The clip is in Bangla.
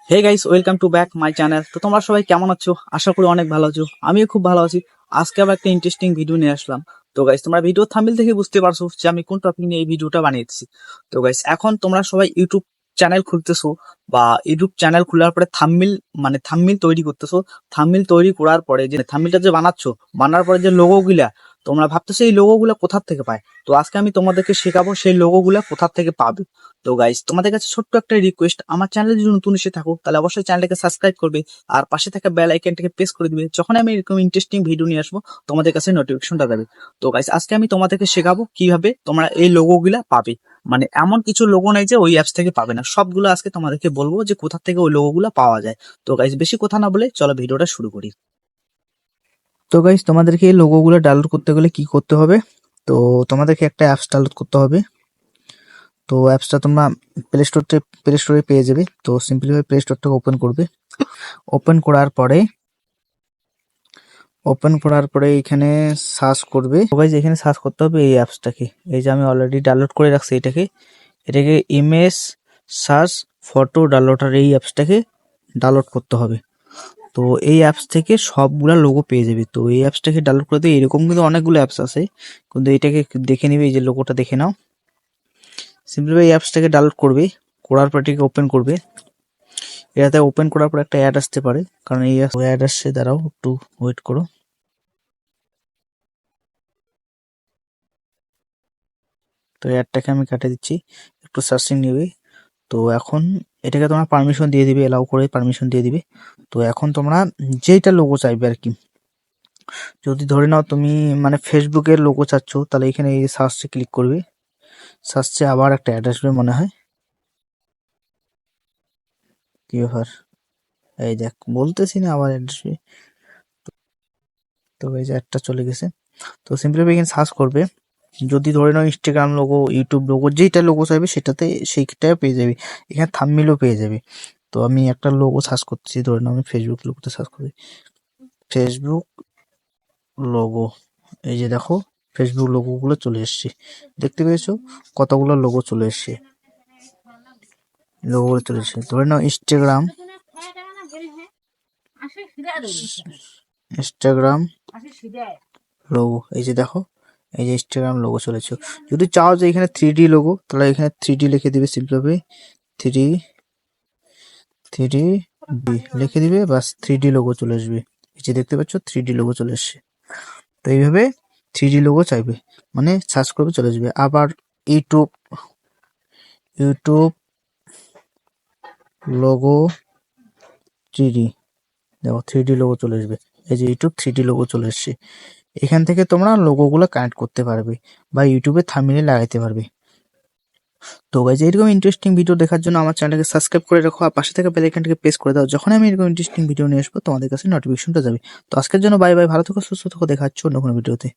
Hey guys, welcome to back my channel. তো তোমরা সবাই কেমন আছো? আশা করি অনেক ভালো আছো। আমিও খুব ভালো আছি। আজকে আবার একটা ইন্টারেস্টিং ভিডিও নিয়ে আসলাম। তো গাইস, তোমরা ভিডিও থাম্বনেল থেকে বুঝতে পারছো যে আমি কোন টপিক নিয়ে এই ভিডিওটা বানিয়েছি। তো গাইস, এখন তোমরা সবাই ইউটিউব চ্যানেল খুলতেছো বা ইউটিউব চ্যানেল খোলার পরে থাম্বনেল তৈরি করতেছো। থাম্বনেল তৈরি করার পরে যে থাম্বনেলটা যে বানাচ্ছো, বানার পরে যে লোগো গুলা তোমরা ভাবতেছো এই লোগো গুলা কোথা থেকে পায়। তো আজকে আমি তোমাদেরকে শেখাবো সেই লোগো গুলা কোথা থেকে পাবে। তো গাইস, তোমাদের কাছে ছোট্ট একটা রিকোয়েস্ট, আমার চ্যানেলে যদি নতুন এসে থাকো তাহলে অবশ্যই চ্যানেলটাকে সাবস্ক্রাইব করবে আর পাশে থাকা বেল আইকনটাকে প্রেস করে দিবে। যখন আমি এরকম ইন্টারেস্টিং ভিডিও নিয়ে আসবো তোমাদের কাছে নোটিফিকেশনটা যাবে। তো গাইস, আজকে আমি তোমাদেরকে শেখাবো কিভাবে তোমরা এই লোগো গুলা পাবে। মানে এমন কিছু লোগো নাই যে ওই অ্যাপস থেকে পাবে না, সবগুলো আজকে তোমাদেরকে বলবো যে কোথা থেকে ওই লোগো গুলা পাওয়া যায়। তো গাইস, বেশি কথা না বলে চলো ভিডিওটা শুরু করি। তো গাইস, তোমাদেরকে এই লোগো গুলো ডাউনলোড করতে গেলে কি করতে হবে? তো তোমাদেরকে একটা অ্যাপস ডাউনলোড করতে হবে। তো অ্যাপসটা তোমরা প্লে স্টোরে পেয়ে যাবে। তো সিম্পলি ভাবে প্লে স্টোরটাকে ওপেন করার পরে এখানে সার্চ করবে। তো গাইস, এখানে সার্চ করতে হবে এই অ্যাপসটাকে। এই যে আমি অলরেডি ডাউনলোড করে রাখছি এটাকে ইমেজ সার্চ ফটো ডাউনলোডার, এই অ্যাপসটাকে ডাউনলোড করতে হবে। তো এই অ্যাপস থেকে সবগুলা লোগো পেয়ে যাবে। তো এই অ্যাপসটাকে ডাউনলোড করতে এরকম কিন্তু অনেকগুলো অ্যাপস আছে, কিন্তু এটাকে দেখে নিবে। এই যে লোগোটা দেখে নাও। সিম্পলি এই অ্যাপসটাকে ডাউনলোড করবে, করার পর এটাকে ওপেন করবে। এটাতে ওপেন করার পর একটা অ্যাড আসতে পারে, কারণ এই অ্যাড আসছে, দাঁড়াও একটু ওয়েট করো। তো অ্যাডটাকে আমি কাটে দিচ্ছি, একটু সার্চিং নেবে। তো এখন এটাকে তোমরা পারমিশন দিয়ে দিবে, এলাও করে পারমিশন দিয়ে দিবে। তো এখন তোমরা যেটা লোগো চাইবে আর কি, যদি ধরে নাও তুমি মানে ফেসবুকের লোগো চাচ্ছ, তাহলে এখানে এই সার্চে ক্লিক করবে। সার্চে আবার একটা অ্যাড আসবে মনে হয়, কি ব্যাপার, এই দেখ বলতেছি না আবার অ্যাড আসবে। তো এই যে অ্যাডটা চলে গেছে। তো সিম্পলি এখানে সার্চ করবে, যদি ধরে নাও ইনস্টাগ্রাম লোগো, ইউটিউব লোগো, যেটা লোগো চাইবে সেইটা পেয়ে যাবে। এখানে থাম্বনেলও পেয়ে যাবে। তো আমি একটা লোগো সার্চ করছি, ধরে নাও আমি ফেসবুক লোগোতে সার্চ করি, ফেসবুক লোগো। এই যে দেখো, ফেসবুক লোগো গুলো চলে এসছে, দেখতে পেয়েছো কতগুলো লোগো চলে এসছে। ধরে নাও ইনস্টাগ্রাম লোগো, এই যে দেখো, এই যে ইনস্টাগ্রাম লোগো চলেছে। যদি চাও যে এখানে 3D লোগো, তাহলে এখানে 3D লিখে দিবে, সিম্পলি থ্রি থ্রি ডি লিখে দিবে, বাস 3D লোগো চলে আসবে। এই যে দেখতে পাচ্ছ 3D লোগো চলে আসছে। তো এইভাবে 3D লোগো চাইবে মানে সার্চ করবে, চলে আসবে। আবার ইউটিউব ইউটিউব লোগো 3D, দেখো 3D লোগো চলে আসবে। এই যে ইউটিউব 3D লোগো চলে আসছে। এখান থেকে তোমরা লোগোগুলো কানেক্ট করতে পারবে বা ইউটিউবে থাম্বনেলে লাগাইতে পারবে। তো গাইজ, এরকম ইন্টারেস্টিং ভিডিও দেখার জন্য আমার চ্যানেলকে সাবস্ক্রাইব করে রাখো আর পাশে থাকা বেল আইকনটাকে প্রেস করে দাও। যখন আমি এরকম ইন্টারেস্টিং ভিডিও নিয়ে আসবো তোমাদের কাছে নোটিফিকেশনটা যাবে। তো আজকের জন্য বাই বাই, ভালো থেকো, সুস্থ থেকো, দেখা হচ্ছে অন্য কোনো ভিডিওতে।